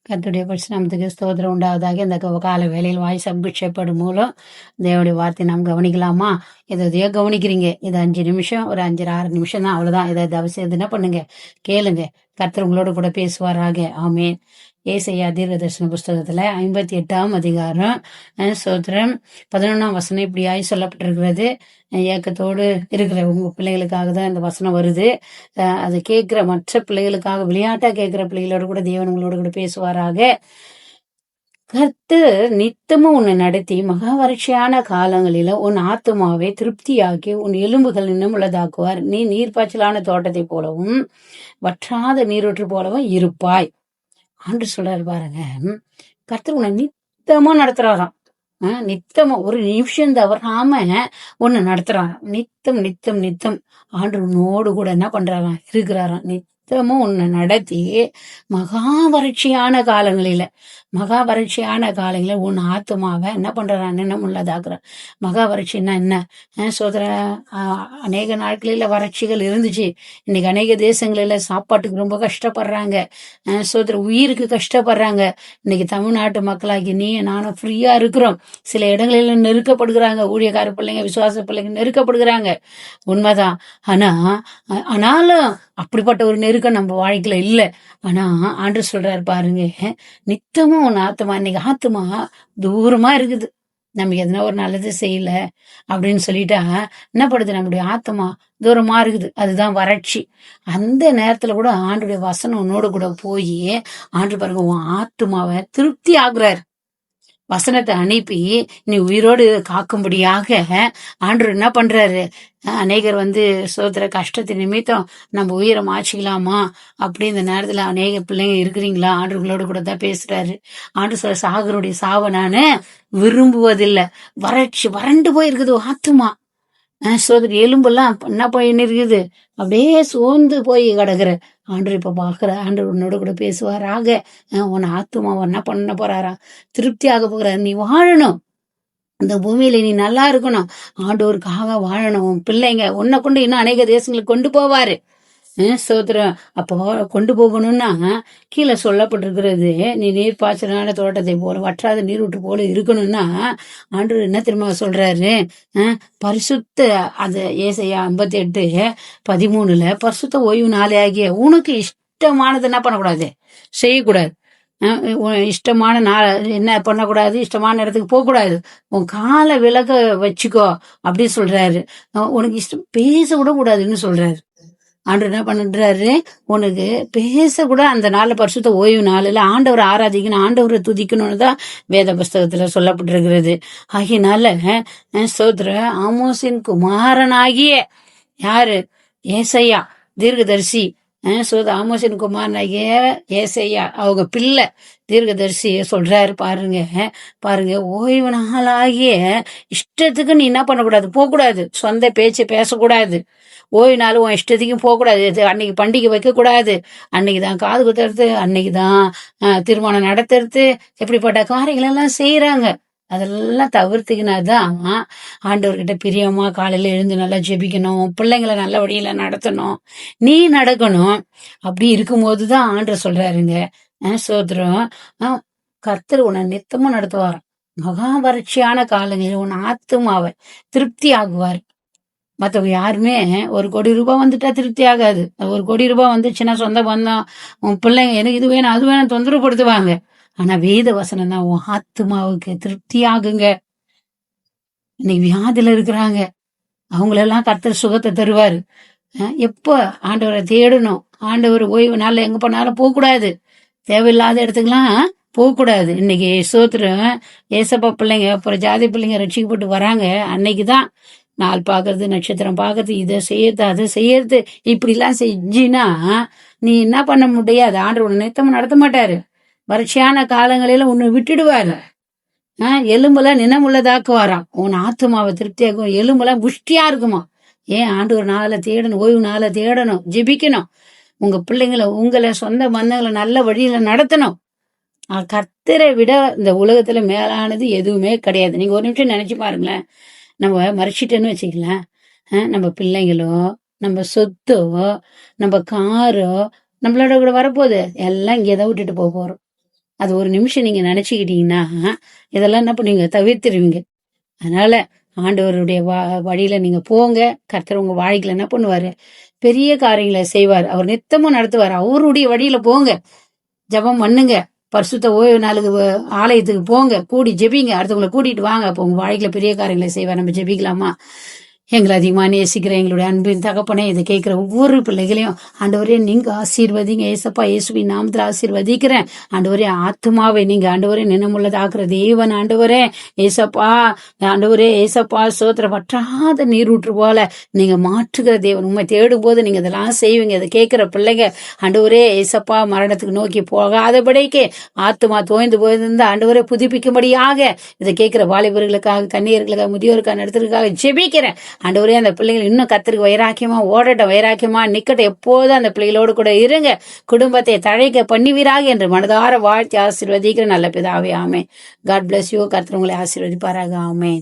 கர்த்தருடைய பரிசுநாமத்துக்கு ஸ்தோத்திரம் உண்டாவதாக. இந்த கால வேளையில் வாய்ஸ் அபிஷேகப்படும் மூலம் தேவனுடைய வார்த்தை நாம் கவனிக்கலாமா? எதையோ கவனிக்கிறீங்க. இது 5 நிமிஷம், ஒரு 5 6 நிமிஷம் தான், அவ்வளவுதான். இதை அவசியம் என்ன பண்ணுங்க, கேளுங்க. கர்த்தர் உங்களோட கூட பேசுவாராக. ஆமேன். ஏசாயா தீர்க்கதரிசன புஸ்தகத்துல 58ஆம் அதிகாரம் ஸ்தோத்திரம் 11ஆம் வசனம் இப்படியாய் சொல்லப்பட்டிருக்கிறது. ஏக்கத்தோடு இருக்கிற உங்க பிள்ளைகளுக்காக தான் இந்த வசனம் வருது. அதை கேட்கிற மற்ற பிள்ளைகளுக்காக, விளையாட்டா கேட்கிற பிள்ளைகளோட கூட தேவன் உங்களோட கூட பேசுவாராக. கர்த்தர் நித்தமும் உன்னை நடத்தி மகா வறட்சியான காலங்களில உன் ஆத்துமாவை திருப்தியாக்கி உன் எலும்புகள் இன்னும் உள்ளதாக்குவார். நீ நீர்ப்பாய்ச்சலான தோட்டத்தை போலவும் வற்றாத நீரூற்று போலவும் இருப்பாய். ஆண்டு சொல்றாரு பாருங்க. கர்த்தர் உன்னை நித்தமா நடத்துறாராம். நித்தமா ஒரு நிமிஷம் தவறாம ஒண்ணு நடத்துறாராம். நித்தம் நித்தம் நித்தம் ஆண்டு உன்னோடு கூட என்ன பண்றாராம், இருக்கிறாராம். நித்தமும் உன்னை நடத்தி மகா வறட்சியான காலங்களில உன் ஆத்துமாவை என்ன பண்றான், என்ன உள்ளதாக்குறான். மகா வறட்சின்னா என்ன? சோதர அநேக நாட்களில வறட்சிகள் இருந்துச்சு. இன்னைக்கு அநேக தேசங்களில சாப்பாட்டுக்கு ரொம்ப கஷ்டப்படுறாங்க. சோதர உயிருக்கு கஷ்டப்படுறாங்க. இன்னைக்கு தமிழ்நாட்டு மக்களாகி நீ நானும் ஃப்ரீயா இருக்கிறோம். சில இடங்களில நெருக்கப்படுகிறாங்க. ஊழியக்கார பிள்ளைங்க, விசுவாச பிள்ளைங்க நெருக்கப்படுகிறாங்க. உண்மைதான். ஆனாலும் அப்படிப்பட்ட ஒரு நெருக்கம் நம்ம வாழ்க்கையில இல்ல. ஆனா ஆண்டு சொல்றாரு பாருங்க, நித்தமும் உன் ஆத்மா, இன்னைக்கு ஆத்மா தூரமா இருக்குது. நம்ம எதனா ஒரு நல்லது செய்யல அப்படின்னு சொல்லிட்டா என்ன படுது, நம்முடைய ஆத்மா தூரமா இருக்குது. அதுதான் வறட்சி. அந்த நேரத்துல கூட ஆண்டுடைய வசனம் உன்னோடு கூட போய் ஆண்டு பாருங்க உன் ஆத்மாவை திருப்தி ஆகுறாரு. வசனத்தை அனுப்பி நீ உயிரோடு காக்கும்படியாக ஆண்டவர் என்ன பண்றாரு, அநேகர் சோதர கஷ்டத்தின் நிமித்தம் நம்ம உயிரை மாச்சிக்கலாமா அப்படி இந்த நேரத்துல அநேக பிள்ளைங்க இருக்கிறீங்களா, ஆண்டவர்களோடு கூட தான் பேசுறாரு. ஆண்டு சொல்ற சாகருடைய சாவை நானு விரும்புவதில்லை. வறண்டு போயிருக்குது ஆத்துமா. சோதரி எலும்பெல்லாம் என்ன போயின்னு இருக்குது, அப்படியே சோர்ந்து போய் கிடக்குற. ஆண்டவர் இப்ப பாக்குற, ஆண்டவர் உன்னோட கூட பேசுவாராக. உன் ஆத்துமாவை என்ன பண்ண போறாரா, திருப்தி ஆக போகிறாரு. நீ வாழணும், இந்த பூமியில நீ நல்லா இருக்கணும், ஆண்டவருக்காக வாழணும். உன் பிள்ளைங்க உன்னை கொண்டு இன்னும் அநேக தேசங்களுக்கு கொண்டு போவாரு. சோதரம் அப்போ கொண்டு போகணும்னா கீழே சொல்லப்பட்டிருக்கிறது, நீ நீர் பாய்ச்சலான தோட்டத்தை போல வற்றாத நீரூட்டு போல இருக்கணும்னா ஆண்டவர் என்ன திரும்ப சொல்றாரு, பரிசுத்த அது ஏசாயா 58:13 பரிசுத்த ஓய்வு நாளே ஆகிய உனக்கு இஷ்டமானது என்ன பண்ணக்கூடாது, செய்யக்கூடாது. இஷ்டமான நாள் என்ன பண்ணக்கூடாது, இஷ்டமான இடத்துக்கு போகக்கூடாது. உன் காலை விலக வச்சுக்கோ அப்படின்னு சொல்றாரு. உனக்கு இஷ்டம் பேச கூட கூடாதுன்னு சொல்றாரு. ஆண்டவர் என்ன பண்ணுறாரு, உனக்கு பேசக்கூட அந்த நாள்ல பரிசுத்த ஓய்வு நாளில் ஆண்டவரை ஆராதிக்கணும், ஆண்டவரை துதிக்கணும்னு தான் வேத புஸ்தகத்துல சொல்லப்பட்டிருக்கிறது. ஆகியனால சோதர ஆமோசின் குமாரனாகிய யாரு, ஏசாயா தீர்க்கதரிசி. ஆமோசின் குமாரனாகிய ஏசாயா அவங்க பிள்ளை தீர்க்கதரிசி சொல்றாரு பாருங்க, ஓய்வு நாளாகிய இஷ்டத்துக்கு நீ என்ன பண்ணக்கூடாது, போகக்கூடாது. சொந்த பேச்சு பேசக்கூடாது. ஓய்வுனாலும் உன் இஷ்டத்துக்கும் போகக்கூடாது. அன்னைக்கு பண்டிகை வைக்கக்கூடாது. அன்னைக்குதான் காது குத்துறது, அன்னைக்குதான் திருமணம் நடத்துறது, எப்படிப்பட்ட காரியங்கள் எல்லாம் செய்யறாங்க. அதெல்லாம் தவிர்த்துக்கினாதான் ஆண்டவர்கிட்ட பிரியமா காலையில எழுந்து நல்லா ஜெபிக்கணும், பிள்ளைங்களை நல்ல வழியில நடத்தணும், நீ நடக்கணும். அப்படி இருக்கும்போதுதான் ஆண்டவர் சொல்றாருங்க, சோதரம் கர்த்தர் உன்னை நித்தமும் நடத்துவார். மகா வறட்சியான காலங்களில் உன் ஆத்துமாவை திருப்தி ஆகுவார். மற்றவங்க யாருமே 1 கோடி ரூபாய் வந்துட்டா திருப்தி ஆகாது. 1 கோடி ரூபாய் வந்துச்சுன்னா சொந்த பந்தம், உன் பிள்ளைங்க எனக்கு இது வேணும் அது வேணும் தொந்தரவுப்படுத்துவாங்க. ஆனா வேத வசனம் தான் உன் ஆத்துமாவுக்கு திருப்தி ஆகுங்க. இன்னைக்கு வியாதியில இருக்கிறாங்க, அவங்களெல்லாம் கர்த்தர் சுகத்தை தருவாரு. எப்போ ஆண்டவரை தேடணும். ஆண்டவர் ஓய்வு நாள்ல எங்க போனாலும் போகக்கூடாது, தேவையில்லாத இடத்துக்குலாம் போகக்கூடாது. இன்னைக்கு சோத்திரம் ஏசப்பா பிள்ளைங்க அப்புறம் ஜாதி பிள்ளைங்க ரட்சிக்கப்பட்டு வராங்க. அன்னைக்குதான் நாள் பாக்குறது, நட்சத்திரம் பாக்குறது, இதை செய்யறது அதை செய்யறது, இப்படி எல்லாம் செஞ்சினா நீ என்ன பண்ண முடியாது. ஆண்டவர் நித்தம் நடத்த மாட்டாரு. வறட்சியான காலங்களில உன்னை விட்டுடுவாரு. எலும்பெல்லாம் நினமுள்ளதாக்குவாராம். உன் ஆத்துமாவை திருப்தியாக்கும், எலும்பெல்லாம் புஷ்டியா இருக்குமா. ஏன் ஆண்டவர் நாளை தேடணும், ஓய்வு நாளை தேடணும், ஜெபிக்கணும். உங்க பிள்ளைங்களை உங்களை சொந்த பந்தங்களை நல்ல வழியில நடத்தணும். கர்த்தரை விட இந்த உலகத்துல மேலானது எதுவுமே கிடையாது. நீங்க ஒரு நிமிஷம் நினைச்சு பாருங்களேன். நம்ம மறைச்சிட்டேன்னு வச்சுக்கலாம், நம்ம பிள்ளைங்களோ, நம்ம சொத்தோ, நம்ம காரோ நம்மளோட கூட வரப்போகுது, எல்லாம் இங்கேதான் விட்டுட்டு போறோம். அது ஒரு நிமிஷம் நீங்க நினைச்சுக்கிட்டீங்கன்னா இதெல்லாம் என்ன பண்ணுவீங்க, தவிர்த்துருவீங்க. அதனால ஆண்டவருடைய வழியில நீங்க போங்க. கர்த்தர் உங்க வாழ்க்கையில என்ன பண்ணுவாரு, பெரிய காரியங்களை செய்வார். அவர் நித்தமும் நடத்துவார். அவருடைய வழியில போங்க, ஜெபம் பண்ணுங்க, பரிசுத்த ஓய்வு நாளுக்கு ஆலயத்துக்கு போங்க, கூடி ஜெபிங்க, அடுத்தவங்களை கூட்டிட்டு வாங்க. அப்போ உங்க வாழ்க்கையில பெரிய காரியங்களை செய்வார். நம்ம ஜெபிக்கலாமா? எங்களை அதிகமா நேசிக்கிற எங்களுடைய அன்பின் தகப்பனே, இதை கேட்கிற ஒவ்வொரு பிள்ளைகளையும் ஆண்டவரே நீங்க ஆசீர்வதிங்க. ஏசப்பா, இயேசுவின் நாமத்தில் ஆசீர்வதிக்கிறேன். ஆண்டவரே, ஆத்துமாவை நீங்க ஆண்டவரே நினமுள்ளதாக்குற தேவன் ஆண்டவரே. ஏசப்பா, ஆண்டவரே, ஏசப்பா சோத்திர வற்றாத நீரூற்று போல நீங்க மாற்றுகிற தேவன். உண்மை தேடும் போது நீங்க இதெல்லாம் செய்வீங்க. இதை கேட்கிற பிள்ளைங்க ஆண்டவரே, ஏசப்பா மரணத்துக்கு நோக்கி போகாதபடிக்கு ஆத்துமா தோய்ந்து போயிருந்த ஆண்டவரே புதுப்பிக்கும்படியாக இதை கேட்கிற வாலிபர்களுக்காக, கன்னியர்களுக்காக, முதியோருக்காக, நடத்துறதுக்காக ஜெபிக்கிறேன். ஆண்டவரே, அந்த பிள்ளைகள் இன்னும் கர்த்தருக்கு வைராக்கியமா ஓடட்டும், வைராக்கியமா நிக்கட்டும். எப்போதும் அந்த பிள்ளைகளோடு கூட இருங்க. குடும்பத்தை தழைக்க பண்ணுவீராக என்று மனதார வாழ்த்தி ஆசீர்வதிக்கிற நல்ல பிதாவே, ஆமென். God bless you. கர்த்தர் உங்களை ஆசீர்வதிப்பாராக. ஆமென்.